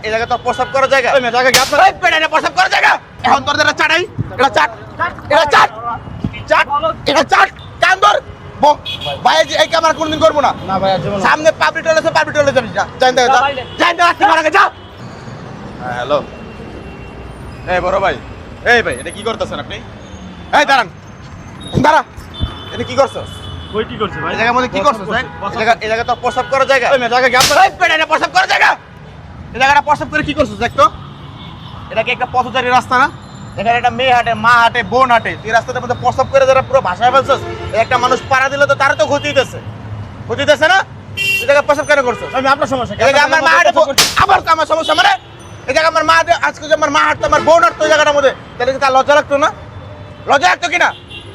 এই জায়গা তো প্রস্রাব করার জায়গা। ওই জায়গা কি আপনার? এই পেটে প্রস্রাব করার জায়গা। এখন তোর দ্বারা চাটাই, এটা চাট, এটা চাট, চাট, এটা চাট, কান্দর। ভাই এই কাম আর কোনদিন করবো না। না ভাই জীবন সামনে পাবলিক টয়লেট যাবি যা। জানতে যা, জানতে আসতে মারা যা। হ্যাঁ হ্যালো, এই বড় ভাই, এই ভাই এটা কি করতেছেন আপনি? এই দাঁড়ান, দাঁড়া, এটা কি করছস? কই কি করছে ভাই? এই জায়গার মধ্যে কি করছস? এই জায়গা তো প্রস্রাব করার জায়গা। ওই জায়গা কি আপনার? এই পেটে প্রস্রাব করার জায়গা। এই জায়গাটা প্রস্রাব করে কি করছস দেখ তো? এটা কি একটা পথচারী রাস্তা না? এখানে একটা মেয়ে হাঁটে, মা হাঁটে, বোন হাঁটে, তুই রাস্তার মধ্যে প্রস্রাব করে যারা পুরো ভাষায় ফেলছস। একটা মানুষ পাড়া দিলে তো তারও তো ক্ষতি হইতেছে, ক্ষতি হইতেছে না? এই জায়গায় প্রস্রাব কেন করছস? আমি আপনার সমস্যা কি? এই জায়গা আমার মা হাঁটে, আবার তো আমার সমস্যা মানে? এই জায়গা আমার মা আজকে যে আমার মা হাঁটতো, আমার বোন হাঁটতো এই জায়গাটার মধ্যে, তাহলে কি তার লজ্জা লাগতো না? লজ্জা লাগতো কিনা?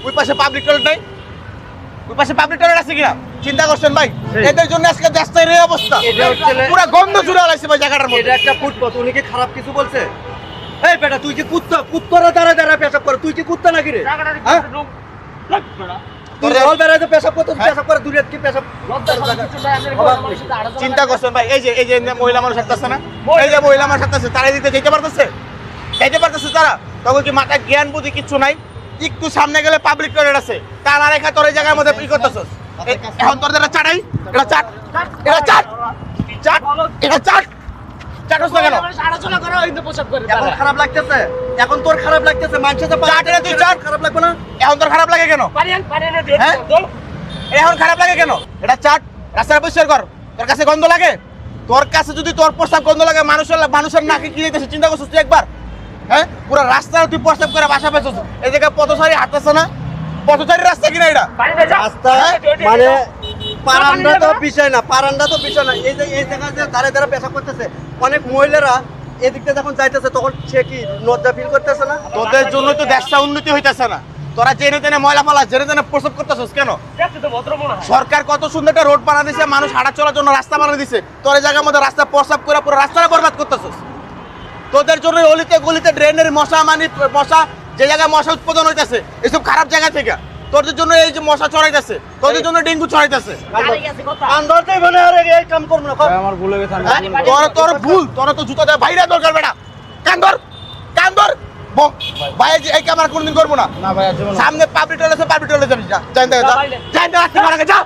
ওই পাশে পাবলিক টয়লেট নাই, ওই পাশে পাবলিক টয়লেট আছে কিনা চিন্তা করছেন ভাই? এদের জন্য আজকে দেশটার এই অবস্থা, পুরো গন্ধ জুড়ে লাইছে ভাই জায়গাটার মধ্যে। এটা একটা ফুটপাত, উনি কি খারাপ কিছু বলছে? এই বেটা তুই কি কুত্তা, কুত্তারা দ্বারা দ্বারা পেশাব করে, তুই কি কুত্তা নাকি রে? হ্যাঁ? তুই জল বেড়াইতে পেশাব করতে, পেশাব করে দূরে কি পেশাব? চিন্তা করছেন ভাই, এই যে মহিলা মানুষ থাকতেছে না, এই যে মহিলা মানুষ থাকতেছে, তারা দিতে যেতে পারতেছে, তারা তখন কি মাথায় জ্ঞান বুদ্ধি কিচ্ছু নাই? একটু সামনে গেলে পাবলিক টয়লেট আছে, তা না রেখা তোর এই জায়গার মধ্যে কি করতেছস? এখন তোর দ্বারা চাটাই, এটা চাট, এটা চাট, চাট, এটা চাট, চাটস না কেন? এখন খারাপ লাগতেছে, এখন তোর খারাপ লাগতেছে, মানুষের তো চাট এটা তুই চাট, খারাপ লাগবে না? এখন তোর খারাপ লাগে কেন? হ্যাঁ? এখন খারাপ লাগে কেন? এটা চাট, রাস্তায় পরিষ্কার কর। তোর কাছে গন্ধ লাগে? তোর কাছে যদি তোর প্রস্তাব গন্ধ লাগে, মানুষের নাকে কি দিতেছে চিন্তা করছিস তুই একবার? হ্যাঁ, পুরো রাস্তায় তুই প্রস্তাব করে বাসা পেয়েছিস। এই জায়গায় পথচারী হাঁটতেছে না? পথচারী রাস্তা কিনা এটা? রাস্তা মানে পারান্ডা তো বিষয় না, পারান্ডা তো বিষয় না। এই যে এই জায়গায় যে ধারে ধারে পেশাব করতেছে, অনেক মহিলারা এদিকটা যখন যাইতেছে তখন সে কি লজ্জা ফিল করতেছে না? তোদের জন্য তো দেশটা উন্নতি হইতেছে না। তোরা জেনে জেনে ময়লা ফালা, জেনে জেনে প্রস্তাব করতেছিস কেন? সরকার কত সুন্দর একটা রোড বানা দিছে, মানুষ হাঁটা চলার জন্য রাস্তা বানিয়ে দিছে, তোর এই জায়গার মধ্যে রাস্তা প্রস্তাব করে পুরো রাস্তাটা বরবাদ করতেছিস। তোদের জন্য অলিতে গলিতে ড্রেনের মশা মশা, যে জায়গায় মশা উৎপাদন হইতেছে এসব খারাপ জায়গা থেকে, তোদের জন্য এই যে মশা ছড়াইতেছে, তোদের জন্য ডেঙ্গু ছড়াইতেছে। আন্দোলনটাই বলে আর এই কাম করবো না। আমার ভুল হয়ে গেছে। তোর ভুল, তোর তো জুতা দেওয়া বাইরে দরকার বেটা। কান্দর, কান্দর। ভাই এই কাম আর কোনদিন করবো না। না ভাই জীবন সামনে পাবলিক টয়লেট যাবি যা। জানতে যা, জানতে আসতে মারা যা।